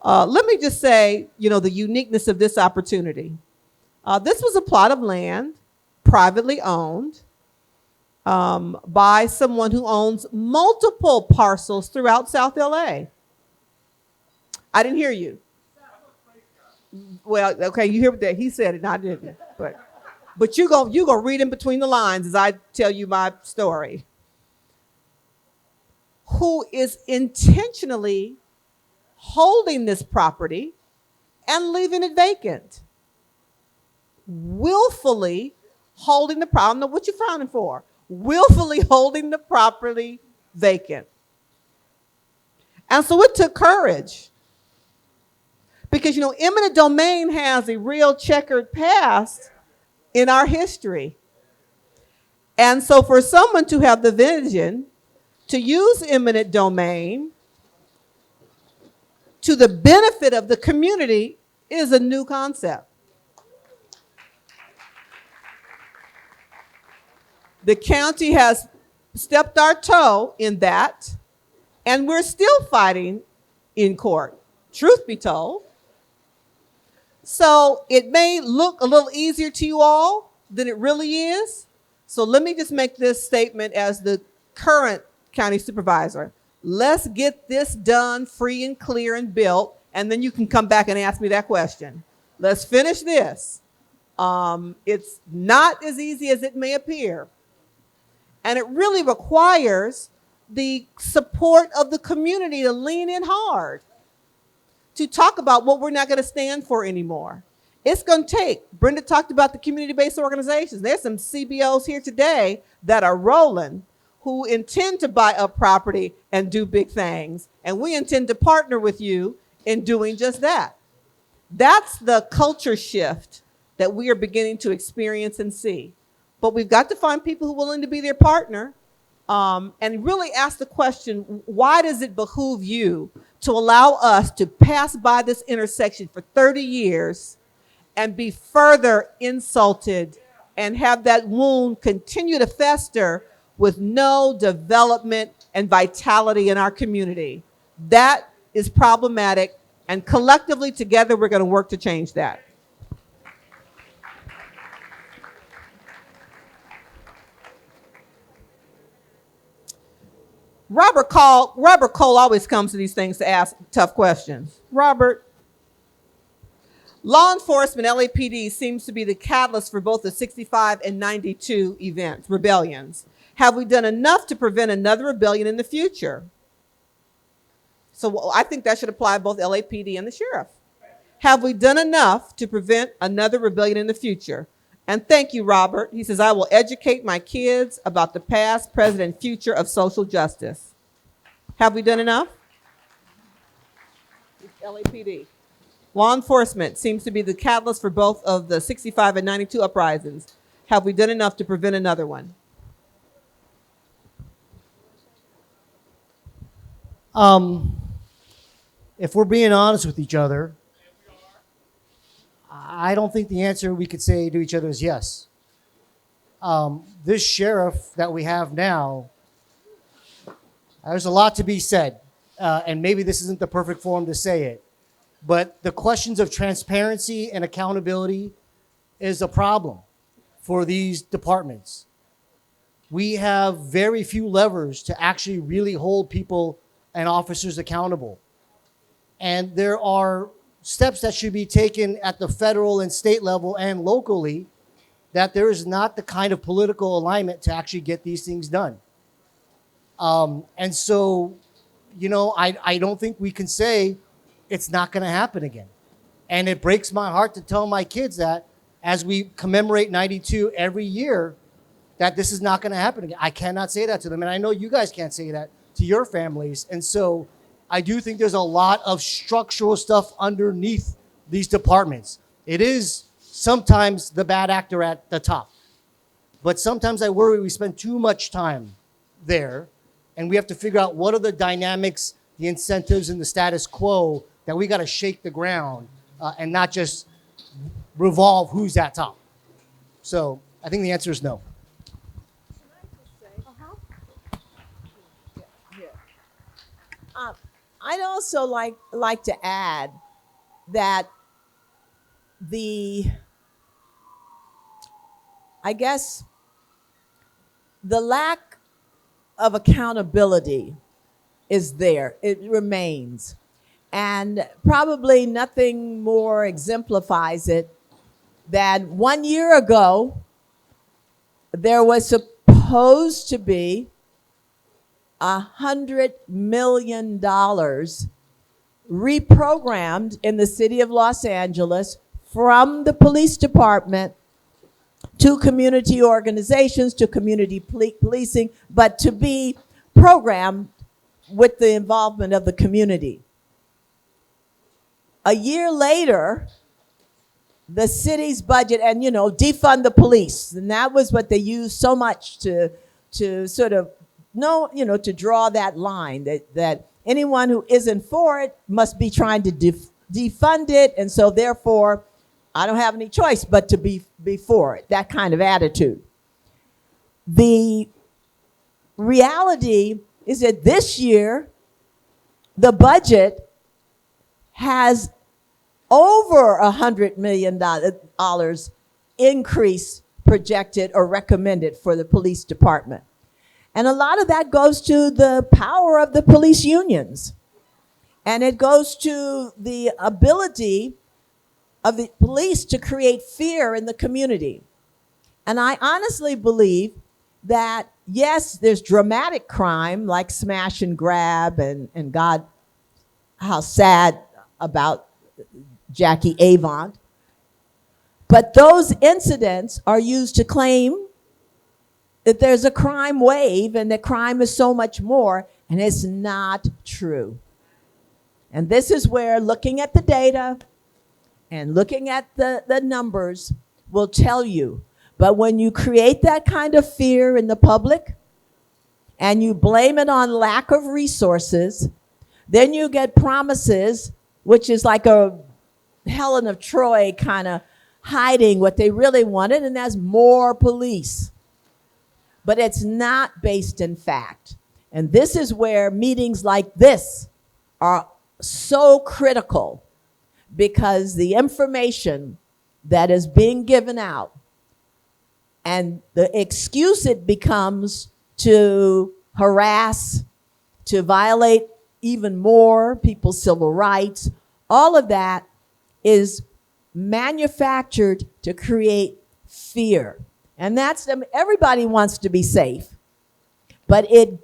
Let me just say, the uniqueness of this opportunity. This was a plot of land, privately owned, by someone who owns multiple parcels throughout South LA. I didn't hear you. Well, okay, you hear that he said it, and I didn't. But you gonna read in between the lines as I tell you my story. Who is intentionally holding this property and leaving it vacant? Willfully holding the property. I don't know what you're frowning for. Willfully holding the property vacant. And so it took courage. Because, eminent domain has a real checkered past in our history. And so for someone to have the vision to use eminent domain to the benefit of the community is a new concept. The county has stepped our toe in that, and we're still fighting in court, truth be told. So it may look a little easier to you all than it really is. So let me just make this statement as the current county supervisor. Let's get this done free and clear and built, and then you can come back and ask me that question. Let's finish this. It's not as easy as it may appear. And it really requires the support of the community to lean in hard, to talk about what we're not going to stand for anymore. It's going to take, Brenda talked about the community-based organizations. There's some CBOs here today that are rolling who intend to buy up property and do big things. And we intend to partner with you in doing just that. That's the culture shift that we are beginning to experience and see. But we've got to find people who are willing to be their partner and really ask the question, why does it behoove you to allow us to pass by this intersection for 30 years and be further insulted and have that wound continue to fester with no development and vitality in our community? That is problematic, and collectively together we're going to work to change that. Robert Cole always comes to these things to ask tough questions. Robert, law enforcement, LAPD, seems to be the catalyst for both the 65 and 92 events, rebellions. Have we done enough to prevent another rebellion in the future? So I think that should apply to both LAPD and the sheriff. Have we done enough to prevent another rebellion in the future? And thank you, Robert. He says, I will educate my kids about the past, present, and future of social justice. Have we done enough? LAPD. Law enforcement seems to be the catalyst for both of the 65 and 92 uprisings. Have we done enough to prevent another one? If we're being honest with each other, I don't think the answer we could say to each other is yes. This sheriff that we have now, there's a lot to be said, and maybe this isn't the perfect forum to say it, but the questions of transparency and accountability is a problem for these departments. We have very few levers to actually really hold people and officers accountable. And there are steps that should be taken at the federal and state level and locally that there is not the kind of political alignment to actually get these things done. And so, I don't think we can say it's not going to happen again. And it breaks my heart to tell my kids that as we commemorate 92 every year, that this is not going to happen again. I cannot say that to them. And I know you guys can't say that to your families. And so I do think there's a lot of structural stuff underneath these departments. It is sometimes the bad actor at the top. But sometimes I worry we spend too much time there, and we have to figure out what are the dynamics, the incentives, and the status quo that we got to shake the ground and not just revolve who's at top. So I think the answer is no. I'd also like to add that the lack of accountability is there. It remains. And probably nothing more exemplifies it than 1 year ago, there was supposed to be $100 million reprogrammed in the city of Los Angeles from the police department to community organizations, to community policing, but to be programmed with the involvement of the community. A year later, the city's budget, and defund the police, and that was what they used so much to sort of to draw that line that anyone who isn't for it must be trying to defund it, and so therefore I don't have any choice but to be for it, that kind of attitude. The reality is that this year, the budget has over $100 million increase projected or recommended for the police department. And a lot of that goes to the power of the police unions. And it goes to the ability of the police to create fear in the community. And I honestly believe that, yes, there's dramatic crime like smash and grab, and God, how sad about Jackie Avant. But those incidents are used to claim that there's a crime wave and that crime is so much more, and it's not true. And this is where looking at the data and looking at the numbers will tell you. But when you create that kind of fear in the public and you blame it on lack of resources, then you get promises, which is like a Helen of Troy kind of hiding what they really wanted, and that's more police. But it's not based in fact. And this is where meetings like this are so critical, because the information that is being given out and the excuse it becomes to harass, to violate even more people's civil rights, all of that is manufactured to create fear. And everybody wants to be safe, but it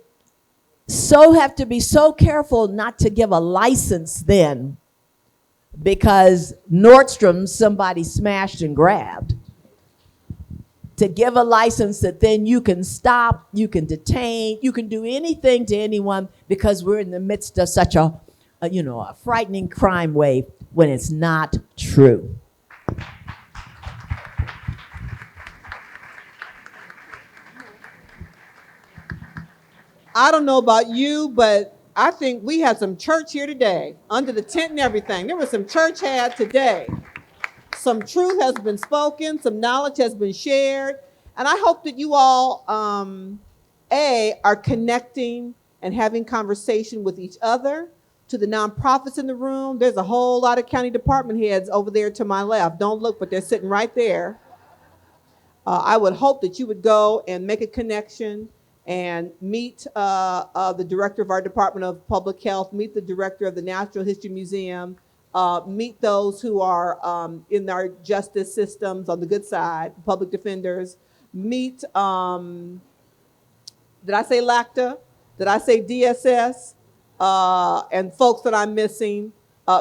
have to be so careful not to give a license then, because Nordstrom's somebody smashed and grabbed, to give a license that then you can stop, you can detain, you can do anything to anyone, because we're in the midst of such a frightening crime wave, when it's not true. I don't know about you, but I think we had some church here today, under the tent and everything. There was some church had today. Some truth has been spoken, some knowledge has been shared, and I hope that you all, are connecting and having conversation with each other. To the nonprofits in the room, there's a whole lot of county department heads over there to my left. Don't look, but they're sitting right there. I would hope that you would go and make a connection and meet the director of our Department of Public Health, meet the director of the Natural History Museum, meet those who are in our justice systems on the good side, public defenders, meet, did I say LACTA? Did I say DSS? And folks that I'm missing.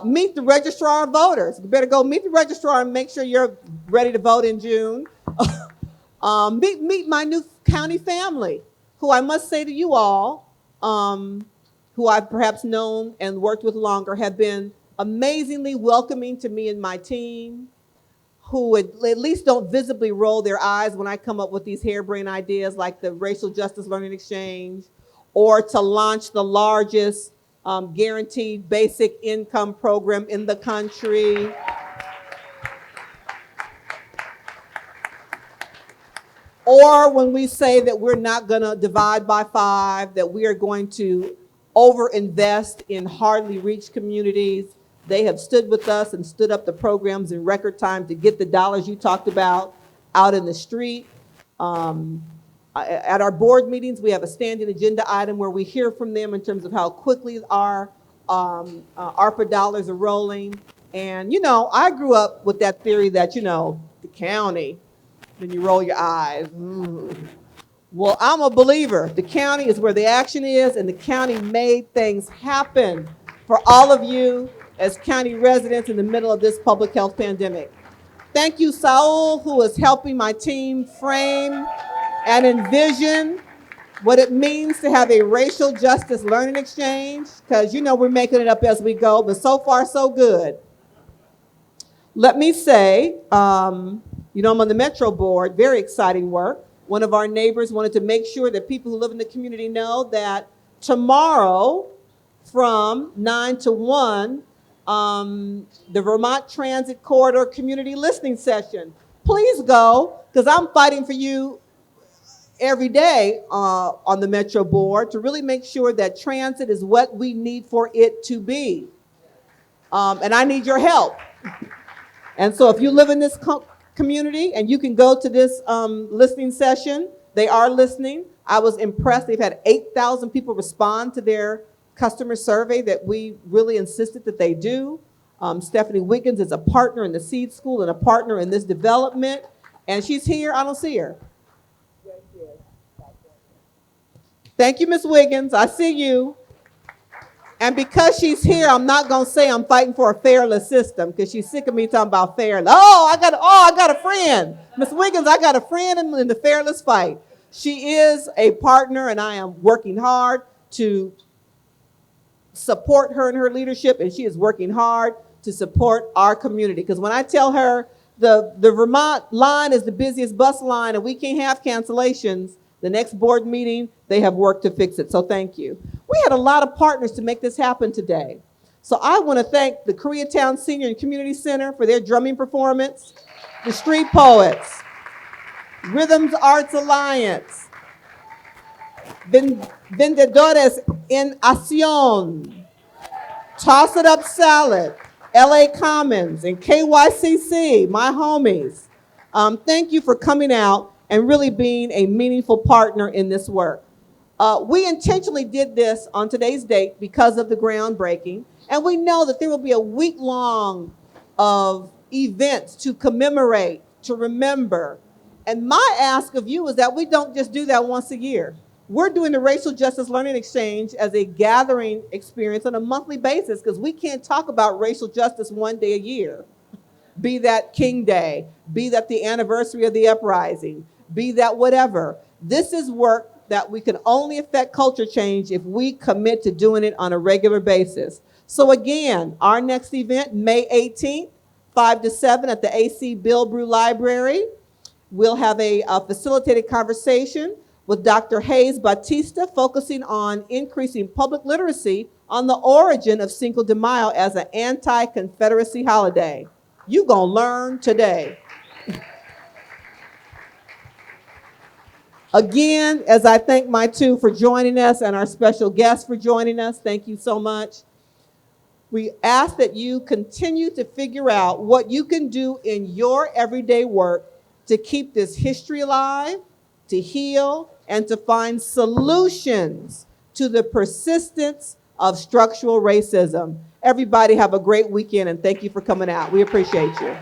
Meet the registrar of voters. You better go meet the registrar and make sure you're ready to vote in June. Meet my new county family, who I must say to you all, who I've perhaps known and worked with longer, have been amazingly welcoming to me and my team, who at least don't visibly roll their eyes when I come up with these harebrained ideas like the Racial Justice Learning Exchange, or to launch the largest guaranteed basic income program in the country. Or when we say that we're not gonna divide by 5, that we are going to overinvest in hardly reached communities. They have stood with us and stood up the programs in record time to get the dollars you talked about out in the street. At our board meetings, we have a standing agenda item where we hear from them in terms of how quickly our ARPA dollars are rolling. And, you know, I grew up with that theory that, you know, the county, then you roll your eyes. Well, I'm a believer. The county is where the action is, and the county made things happen for all of you as county residents in the middle of this public health pandemic. Thank you, Saul, who is helping my team frame and envision what it means to have a racial justice learning exchange, because you know we're making it up as we go, but so far so good. Let me say, you know, I'm on the Metro board, very exciting work. One of our neighbors wanted to make sure that people who live in the community know that tomorrow from 9 to 1, the Vermont Transit Corridor Community Listening Session. Please go, because I'm fighting for you every day on the Metro board to really make sure that transit is what we need for it to be. And I need your help. And so if you live in this community and you can go to this listening session, they are listening. I was impressed. They've had 8,000 people respond to their customer survey that we really insisted that they do. Stephanie Wiggins is a partner in the Seed School and a partner in this development. And she's here. I don't see her. Thank you, Ms. Wiggins. I see you. And because she's here, I'm not going to say I'm fighting for a fairless system, because she's sick of me talking about fairness. I got a friend. Ms. Wiggins, I got a friend in the fairless fight. She is a partner, and I am working hard to support her in her leadership, and she is working hard to support our community. Because when I tell her the Vermont line is the busiest bus line and we can't have cancellations, the next board meeting, they have work to fix it. So thank you. We had a lot of partners to make this happen today. So I want to thank the Koreatown Senior and Community Center for their drumming performance, the Street Poets, Rhythms Arts Alliance, Vendedores en Acción, Toss It Up Salad, LA Commons, and KYCC, my homies. Thank you for coming out and really being a meaningful partner in this work. We intentionally did this on today's date because of the groundbreaking, and we know that there will be a week long of events to commemorate, to remember. And my ask of you is that we don't just do that once a year. We're doing the Racial Justice Learning Exchange as a gathering experience on a monthly basis, because we can't talk about racial justice one day a year. Be that King Day, be that the anniversary of the uprising, be that whatever. This is work that we can only affect culture change if we commit to doing it on a regular basis. So again, our next event, May 18th, 5 to 7 at the AC Bill Brew Library. We'll have a facilitated conversation with Dr. Hayes Batista, focusing on increasing public literacy on the origin of Cinco de Mayo as an anti-Confederacy holiday. You gonna learn today. Again, as I thank my two for joining us and our special guests for joining us, thank you so much. We ask that you continue to figure out what you can do in your everyday work to keep this history alive, to heal, and to find solutions to the persistence of structural racism. Everybody have a great weekend, and thank you for coming out. We appreciate you.